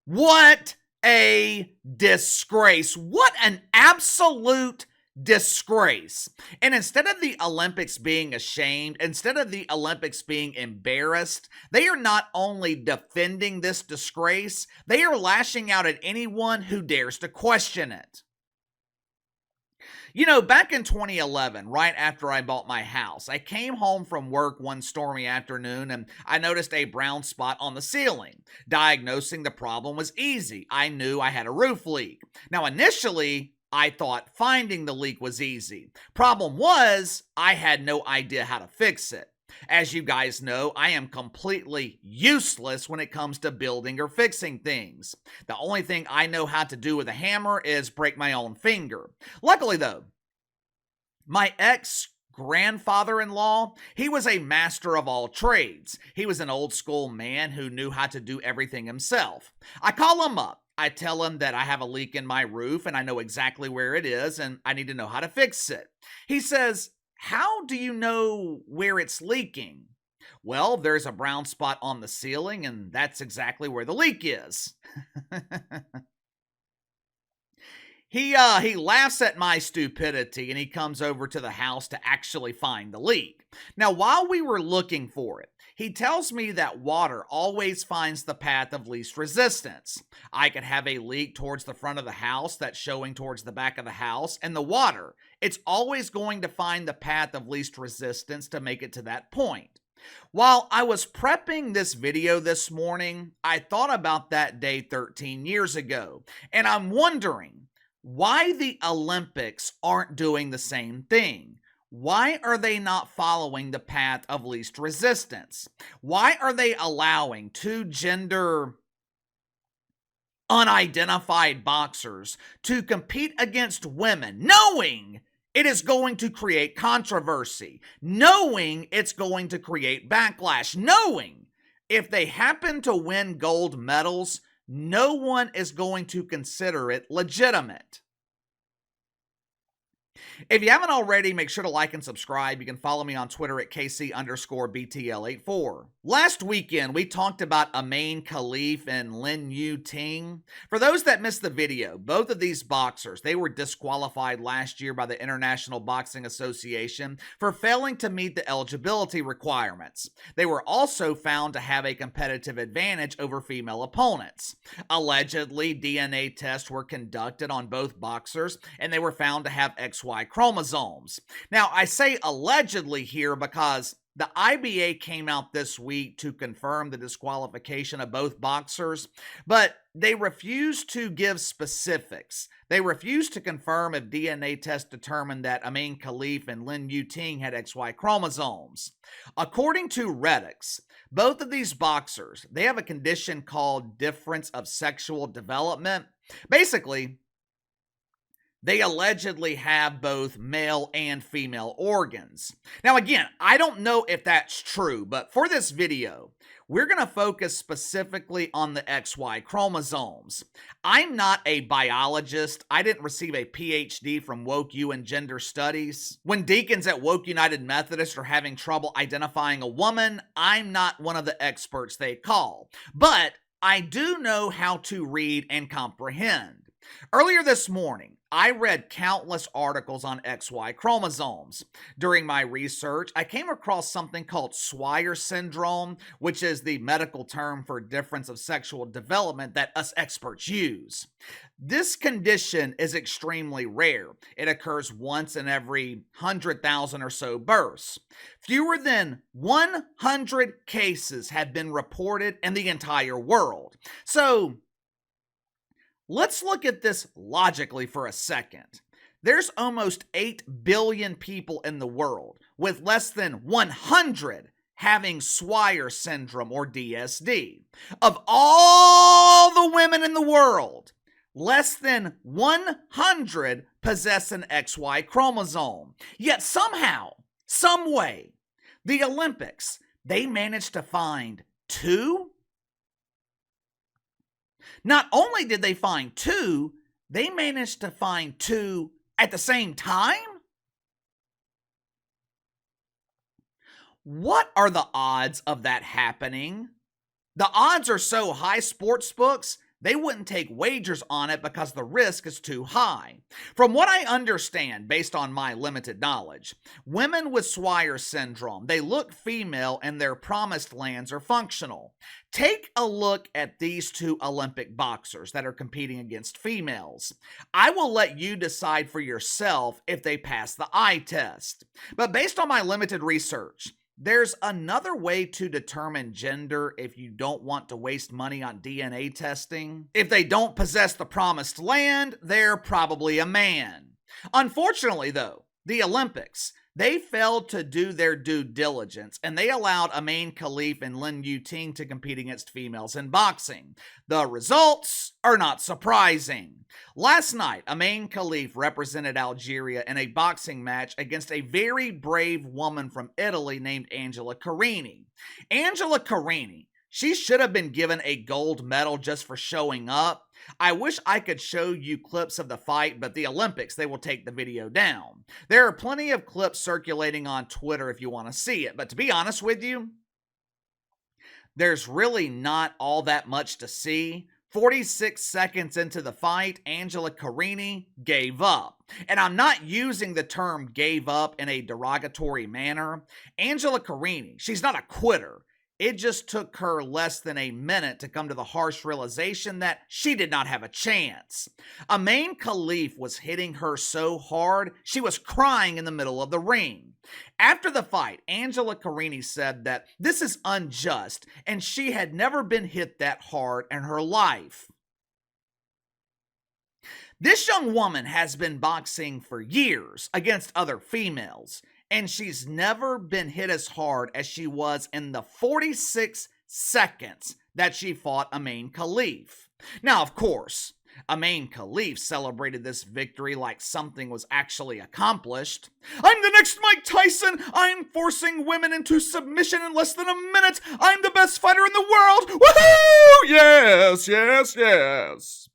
What a disgrace. What an absolute disgrace. And instead of the Olympics being ashamed, instead of the Olympics being embarrassed, they are not only defending this disgrace, they are lashing out at anyone who dares to question it. You know, back in 2011, right after I bought my house, I came home from work one stormy afternoon and I noticed a brown spot on the ceiling. Diagnosing the problem was easy. I knew I had a roof leak. Now, initially, I thought finding the leak was easy. Problem was, I had no idea how to fix it. As you guys know, I am completely useless when it comes to building or fixing things. The only thing I know how to do with a hammer is break my own finger. Luckily though, my ex-grandfather-in-law, he was a master of all trades. He was an old school man who knew how to do everything himself. I call him up. I tell him that I have a leak in my roof and I know exactly where it is and I need to know how to fix it. He says, "How do you know where it's leaking?" "Well, there's a brown spot on the ceiling, and that's exactly where the leak is." He laughs at my stupidity and he comes over to the house to actually find the leak. Now, while we were looking for it, he tells me that water always finds the path of least resistance. I could have a leak towards the front of the house that's showing towards the back of the house, and the water, it's always going to find the path of least resistance to make it to that point. While I was prepping this video this morning, I thought about that day 13 years ago, and I'm wondering why the Olympics aren't doing the same thing. Why are they not following the path of least resistance? Why are they allowing two gender unidentified boxers to compete against women, knowing it is going to create controversy, knowing it's going to create backlash, knowing if they happen to win gold medals, no one is going to consider it legitimate? If you haven't already, make sure to like and subscribe. You can follow me on Twitter at KC_BTL84. Last weekend, we talked about Imane Khelif and Lin Yu Ting. For those that missed the video, both of these boxers, they were disqualified last year by the International Boxing Association for failing to meet the eligibility requirements. They were also found to have a competitive advantage over female opponents. Allegedly, DNA tests were conducted on both boxers, and they were found to have XY chromosomes. Now, I say allegedly here because the IBA came out this week to confirm the disqualification of both boxers, but they refused to give specifics. They refused to confirm if DNA tests determined that Imane Khelif and Lin Yu Ting had XY chromosomes. According to Reddix, both of these boxers, they have a condition called difference of sexual development. Basically, they allegedly have both male and female organs. Now again, I don't know if that's true, but for this video, we're going to focus specifically on the XY chromosomes. I'm not a biologist. I didn't receive a PhD from Woke U in gender studies. When deacons at Woke United Methodist are having trouble identifying a woman, I'm not one of the experts they call. But I do know how to read and comprehend. Earlier this morning, I read countless articles on XY chromosomes. During my research, I came across something called Swyer syndrome, which is the medical term for difference of sexual development that us experts use. This condition is extremely rare. It occurs once in every 100,000 or so births. Fewer than 100 cases have been reported in the entire world. So, let's look at this logically for a second. There's almost 8 billion people in the world, with less than 100 having Swyer syndrome or DSD. Of all the women in the world, less than 100 possess an XY chromosome. Yet somehow, some way, the Olympics, they managed to find 2. Not only did they find 2, they managed to find 2 at the same time? What are the odds of that happening? The odds are so high, sports books, they wouldn't take wagers on it because the risk is too high. From what I understand, based on my limited knowledge, women with Swyer syndrome, they look female and their promised lands are functional. Take a look at these two Olympic boxers that are competing against females. I will let you decide for yourself if they pass the eye test. But based on my limited research, there's another way to determine gender if you don't want to waste money on DNA testing. If they don't possess the promised land, they're probably a man. Unfortunately, though, the Olympics, they failed to do their due diligence, and they allowed Imane Khelif and Lin Yuting to compete against females in boxing. The results are not surprising. Last night, Imane Khelif represented Algeria in a boxing match against a very brave woman from Italy named Angela Carini. Angela Carini, she should have been given a gold medal just for showing up. I wish I could show you clips of the fight, but the Olympics, they will take the video down. There are plenty of clips circulating on Twitter if you want to see it, but to be honest with you, there's really not all that much to see. 46 seconds into the fight, Angela Carini gave up. And I'm not using the term gave up in a derogatory manner. Angela Carini, she's not a quitter. It just took her less than a minute to come to the harsh realization that she did not have a chance. Imane Khelif was hitting her so hard, she was crying in the middle of the ring. After the fight, Angela Carini said that this is unjust and she had never been hit that hard in her life. This young woman has been boxing for years against other females, and she's never been hit as hard as she was in the 46 seconds that she fought Imane Khelif. Now, of course, Imane Khelif celebrated this victory like something was actually accomplished. "I'm the next Mike Tyson! I'm forcing women into submission in less than a minute! I'm the best fighter in the world! Woohoo! Yes, yes, yes!"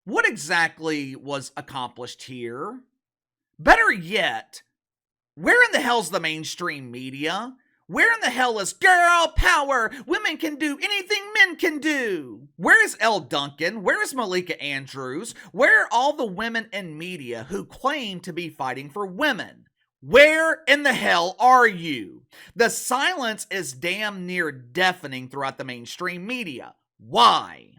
What exactly was accomplished here? Better yet, where in the hell's the mainstream media? Where in the hell is girl power? Women can do anything men can do. Where is Elle Duncan? Where is Malika Andrews? Where are all the women in media who claim to be fighting for women? Where in the hell are you? The silence is damn near deafening throughout the mainstream media. Why?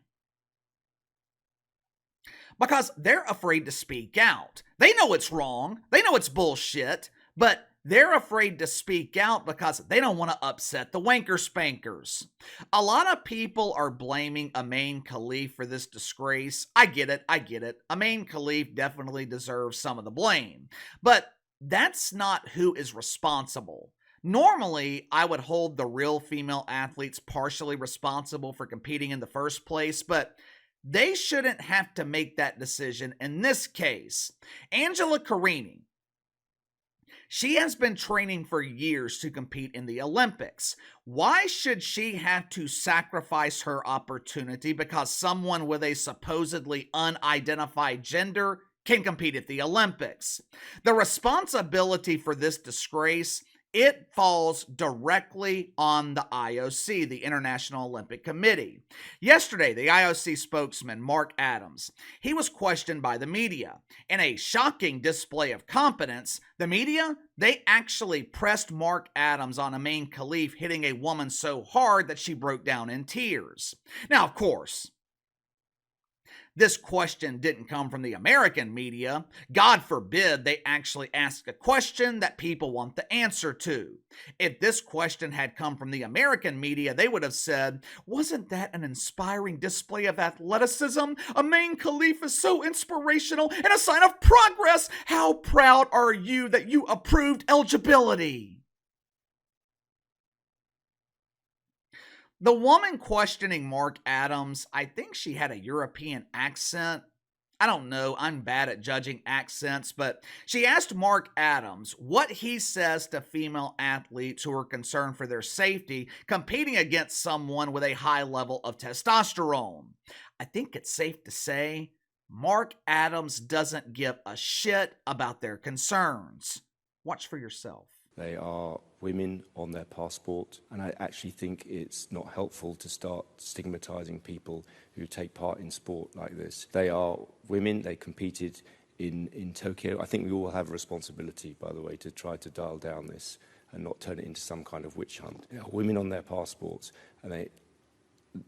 Because they're afraid to speak out. They know it's wrong. They know it's bullshit, but they're afraid to speak out because they don't want to upset the wanker spankers. A lot of people are blaming Imane Khelif for this disgrace. I get it. Imane Khelif definitely deserves some of the blame, but that's not who is responsible. Normally, I would hold the real female athletes partially responsible for competing in the first place, but they shouldn't have to make that decision in this case. Angela Carini, she has been training for years to compete in the Olympics. Why should she have to sacrifice her opportunity because someone with a supposedly unidentified gender can compete at the Olympics? The responsibility for this disgrace, it falls directly on the IOC, the International Olympic Committee. Yesterday, the IOC spokesman, Mark Adams, he was questioned by the media. In a shocking display of competence, the media, they actually pressed Mark Adams on Imane Khelif hitting a woman so hard that she broke down in tears. Now, of course, this question didn't come from the American media. God forbid they actually ask a question that people want the answer to. If this question had come from the American media, they would have said, "Wasn't that an inspiring display of athleticism? Imane Khelif is so inspirational and a sign of progress. How proud are you that you approved eligibility?" The woman questioning Mark Adams, I think she had a European accent. I don't know, I'm bad at judging accents, but she asked Mark Adams what he says to female athletes who are concerned for their safety competing against someone with a high level of testosterone. I think it's safe to say Mark Adams doesn't give a shit about their concerns. Watch for yourself. They are women on their passport, and I actually think it's not helpful to start stigmatizing people who take part in sport like this. They are women, they competed in Tokyo. I think we all have a responsibility, by the way, to try to dial down this and not turn it into some kind of witch hunt. They are women on their passports, and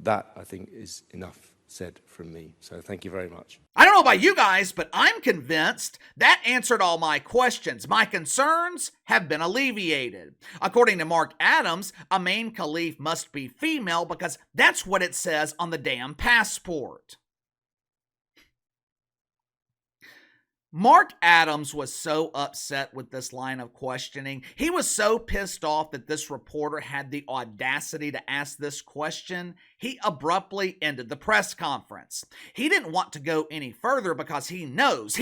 that, I think, is enough said from me. So thank you very much. I don't know about you guys, but I'm convinced that answered all my questions. My concerns have been alleviated. According to Mark Adams, Imane Khelif must be female because that's what it says on the damn passport. Mark Adams was so upset with this line of questioning. He was so pissed off that this reporter had the audacity to ask this question, he abruptly ended the press conference. He didn't want to go any further because he knows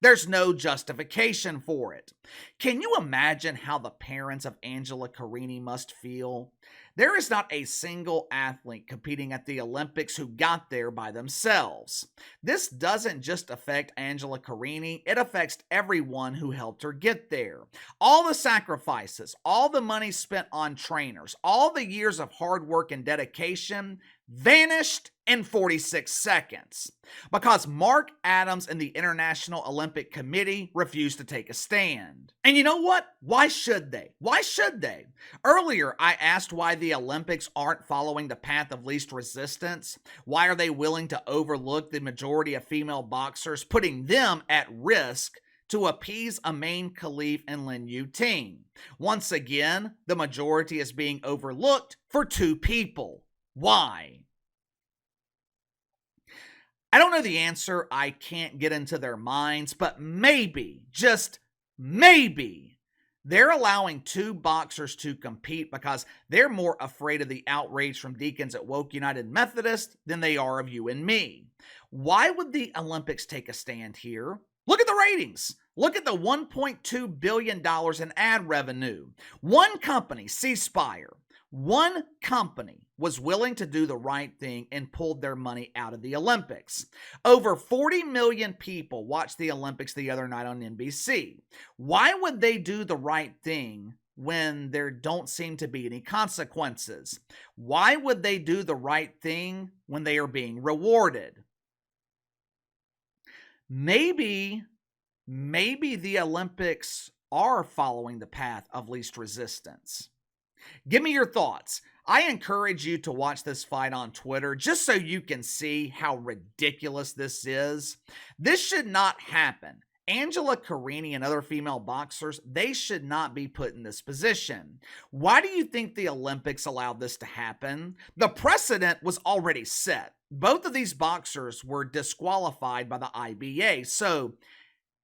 there's no justification for it. Can you imagine how the parents of Angela Carini must feel? There is not a single athlete competing at the Olympics who got there by themselves. This doesn't just affect Angela Carini, it affects everyone who helped her get there. All the sacrifices, all the money spent on trainers, all the years of hard work and dedication vanished in 46 seconds because Mark Adams and the International Olympic Committee refused to take a stand. And you know what? Why should they? Why should they? Earlier, I asked why the Olympics aren't following the path of least resistance. Why are they willing to overlook the majority of female boxers, putting them at risk to appease Imane Khelif and Lin Yu-Ting? Once again, the majority is being overlooked for two people. Why? I don't know the answer. I can't get into their minds, but maybe, just maybe, they're allowing two boxers to compete because they're more afraid of the outrage from deacons at Woke United Methodist than they are of you and me. Why would the Olympics take a stand here? Look at the ratings. Look at the $1.2 billion in ad revenue. One company, C-Spire, one company was willing to do the right thing and pulled their money out of the Olympics. Over 40 million people watched the Olympics the other night on NBC. Why would they do the right thing when there don't seem to be any consequences? Why would they do the right thing when they are being rewarded? Maybe the Olympics are following the path of least resistance. Give me your thoughts. I encourage you to watch this fight on Twitter just so you can see how ridiculous this is. This should not happen. Angela Carini and other female boxers, they should not be put in this position. Why do you think the Olympics allowed this to happen? The precedent was already set. Both of these boxers were disqualified by the IBA. So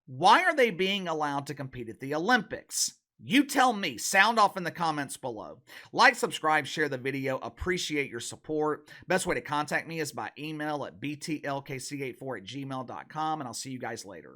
why are they being allowed to compete at the Olympics? You tell me. Sound off in the comments below. Like, subscribe, share the video. Appreciate your support. Best way to contact me is by email at btlkc84@gmail.com, and I'll see you guys later.